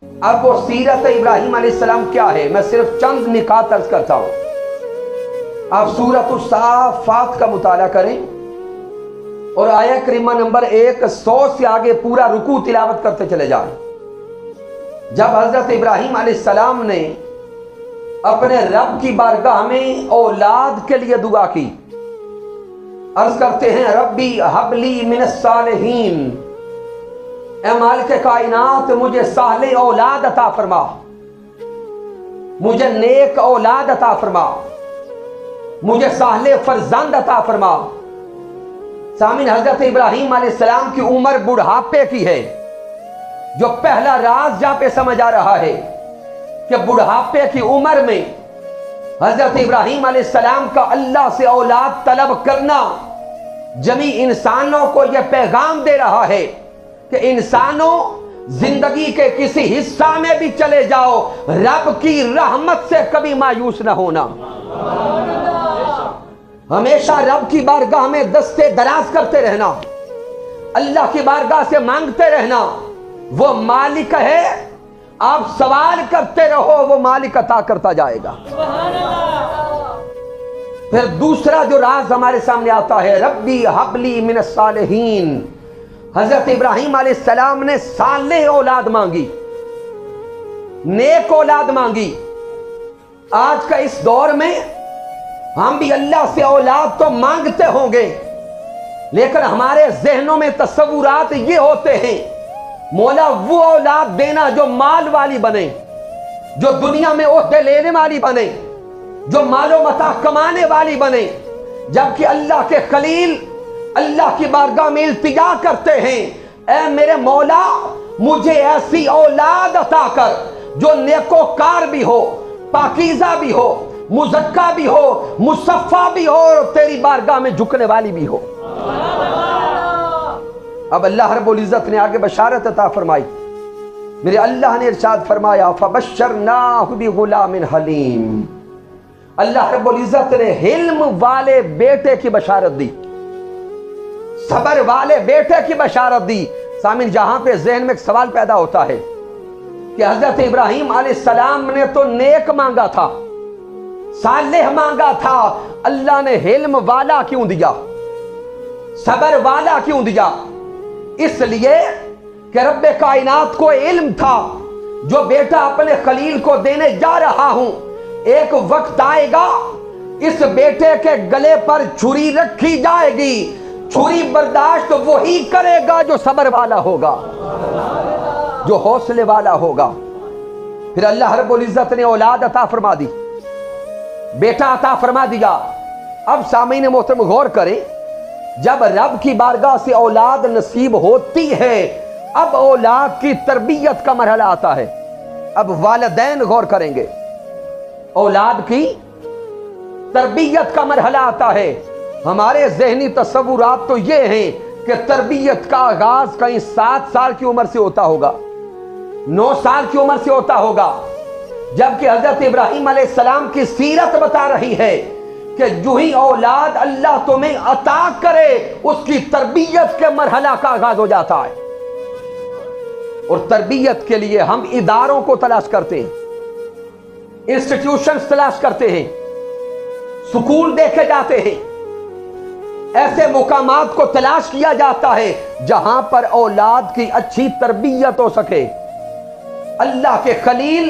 اب وہ سیرت ابراہیم علیہ السلام کیا ہے، میں صرف چند نکات عرض کرتا ہوں۔ آپ سورۃ الصافات کا مطالعہ کریں اور آیہ کریمہ نمبر 100 سے آگے پورا رکوع تلاوت کرتے چلے جائیں۔ جب حضرت ابراہیم علیہ السلام نے اپنے رب کی بارگاہ میں اولاد کے لیے دعا کی، عرض کرتے ہیں ربی ہب لی من الصالحین، اے مالک کائنات مجھے صالح اولاد عطا فرما، مجھے نیک اولاد عطا فرما، مجھے صالح فرزند عطا فرما۔ سامعین، حضرت ابراہیم علیہ السلام کی عمر بڑھاپے کی ہے، جو پہلا راز جہاں پہ سمجھ آ رہا ہے کہ بڑھاپے کی عمر میں حضرت ابراہیم علیہ السلام کا اللہ سے اولاد طلب کرنا جمی انسانوں کو یہ پیغام دے رہا ہے کہ انسانوں زندگی کے کسی حصہ میں بھی چلے جاؤ، رب کی رحمت سے کبھی مایوس نہ ہونا، ہمیشہ رب کی بارگاہ میں دستے دراز کرتے رہنا، اللہ کی بارگاہ سے مانگتے رہنا۔ وہ مالک ہے، آپ سوال کرتے رہو، وہ مالک عطا کرتا جائے گا۔ پھر دوسرا جو راز ہمارے سامنے آتا ہے ربی ہب لی من الصالحین، حضرت ابراہیم علیہ السلام نے صالح اولاد مانگی، نیک اولاد مانگی۔ آج کا اس دور میں ہم بھی اللہ سے اولاد تو مانگتے ہوں گے، لیکن ہمارے ذہنوں میں تصورات یہ ہوتے ہیں مولا وہ اولاد دینا جو مال والی بنے، جو دنیا میں عہدے لینے والی بنے، جو مال و متاع کمانے والی بنے، جبکہ اللہ کے خلیل اللہ کی بارگاہ میں التجا کرتے ہیں اے میرے مولا مجھے ایسی اولاد عطا کر جو نیکوکار بھی ہو، پاکیزہ بھی ہو، مزکہ بھی ہو، مصفہ بھی ہو اور تیری بارگاہ میں جھکنے والی بھی ہو۔ اب اللہ رب العزت نے آگے بشارت عطا فرمائی، میرے اللہ نے ارشاد فرمایا فَبَشَّرْنَاهُ بِغُلَامٍ حَلِيمٍ، اللہ رب العزت نے حلم والے بیٹے کی بشارت دی، صبر والے بیٹے کی بشارت دی۔ سامن، جہاں پہ ذہن میں ایک سوال پیدا ہوتا ہے کہ حضرت ابراہیم علیہ السلام نے تو نیک مانگا تھا، صالح مانگا تھا، اللہ نے حلم والا کیوں دیا، صبر والا کیوں دیا؟ اس لیے کہ رب کائنات کو علم تھا جو بیٹا اپنے خلیل کو دینے جا رہا ہوں، ایک وقت آئے گا اس بیٹے کے گلے پر چھری رکھی جائے گی، چھری برداشت وہی کرے گا جو صبر والا ہوگا، جو حوصلے والا ہوگا۔ پھر اللہ رب العزت نے اولاد عطا فرما دی، بیٹا عطا فرما دیا۔ اب سامعین محترم غور کریں، جب رب کی بارگاہ سے اولاد نصیب ہوتی ہے اب اولاد کی تربیت کا مرحلہ آتا ہے۔ اب والدین غور کریں گے، اولاد کی تربیت کا مرحلہ آتا ہے۔ ہمارے ذہنی تصورات تو یہ ہیں کہ تربیت کا آغاز کہیں 7 سال کی عمر سے ہوتا ہوگا، 9 سال کی عمر سے ہوتا ہوگا، جبکہ حضرت ابراہیم علیہ السلام کی سیرت بتا رہی ہے کہ جو ہی اولاد اللہ تمہیں عطا کرے اس کی تربیت کے مرحلہ کا آغاز ہو جاتا ہے۔ اور تربیت کے لیے ہم اداروں کو تلاش کرتے ہیں، انسٹیٹیوشنز تلاش کرتے ہیں، سکول دیکھے جاتے ہیں، ایسے مقامات کو تلاش کیا جاتا ہے جہاں پر اولاد کی اچھی تربیت ہو سکے۔ اللہ کے خلیل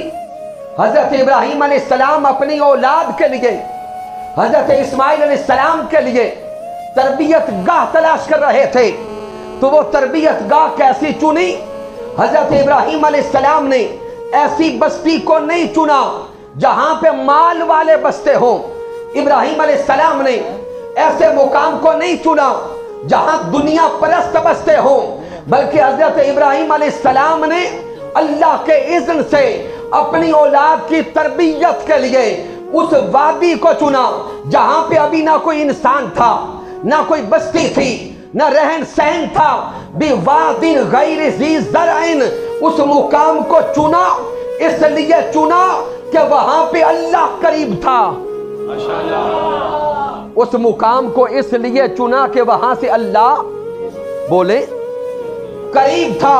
حضرت ابراہیم علیہ السلام اپنی اولاد کے لیے، حضرت اسماعیل علیہ السلام کے لیے تربیت گاہ تلاش کر رہے تھے، تو وہ تربیت گاہ کیسی چنی؟ حضرت ابراہیم علیہ السلام نے ایسی بستی کو نہیں چنا جہاں پہ مال والے بستے ہوں، ابراہیم علیہ السلام نے ایسے مقام کو نہیں چنا جہاں دنیا پرست بستے ہوں، بلکہ حضرت ابراہیم علیہ السلام نے اللہ کے اذن سے اپنی اولاد کی تربیت کے لیے اس وادی کو چنا جہاں پہ ابھی نہ کوئی انسان تھا، نہ کوئی بستی تھی، نہ رہن سہن تھا، بِوَادٍ غَيْرِ ذِي زَرْعٍ، اس مقام کو چنا اس لیے چنا کہ وہاں پہ اللہ قریب تھا۔ اس مقام کو اس لیے چنا کہ وہاں سے اللہ بولے قریب تھا،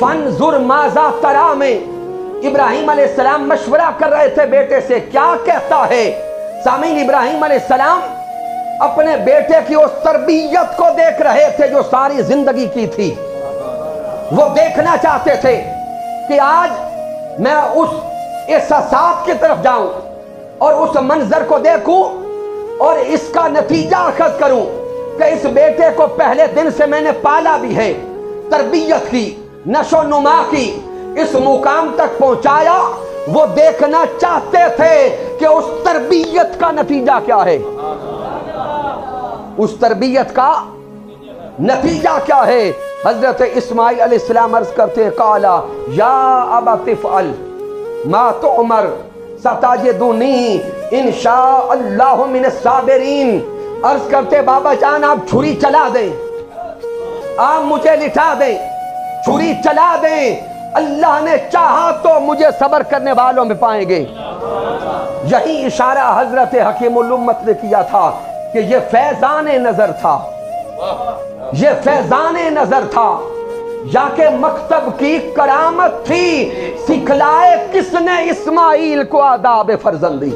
فانظر ماذا ترا میں ابراہیم علیہ السلام مشورہ کر رہے تھے بیٹے سے، کیا کہتا ہے؟ سامعین، ابراہیم علیہ السلام اپنے بیٹے کی اس تربیت کو دیکھ رہے تھے جو ساری زندگی کی تھی۔ وہ دیکھنا چاہتے تھے کہ آج میں اس احساسات کی طرف جاؤں اور اس منظر کو دیکھوں اور اس کا نتیجہ اخذ کروں کہ اس بیٹے کو پہلے دن سے میں نے پالا بھی ہے، تربیت کی، نشو و نما کی، اس مقام تک پہنچایا۔ وہ دیکھنا چاہتے تھے کہ اس تربیت کا نتیجہ کیا ہے، اس تربیت کا نتیجہ کیا ہے۔ حضرت اسماعیل علیہ السلام عرض کرتے قالا یا ابت افعل ما تؤمر ستجدنی ان شاء اللہ من الصابرین۔ عرض کرتے بابا جان آپ چھری چلا دیں، آپ مجھے لٹا دیں، چھری چلا دیں، اللہ نے چاہا تو مجھے صبر کرنے والوں میں پائیں گے۔ یہی اشارہ حضرت حکیم الامت نے کیا تھا کہ یہ فیضان نظر تھا، یہ فیضان نظر تھا، یا کہ مکتب کی کرامت تھی۔ سکھلائے کس نے اسماعیل کو آداب فرزندی؟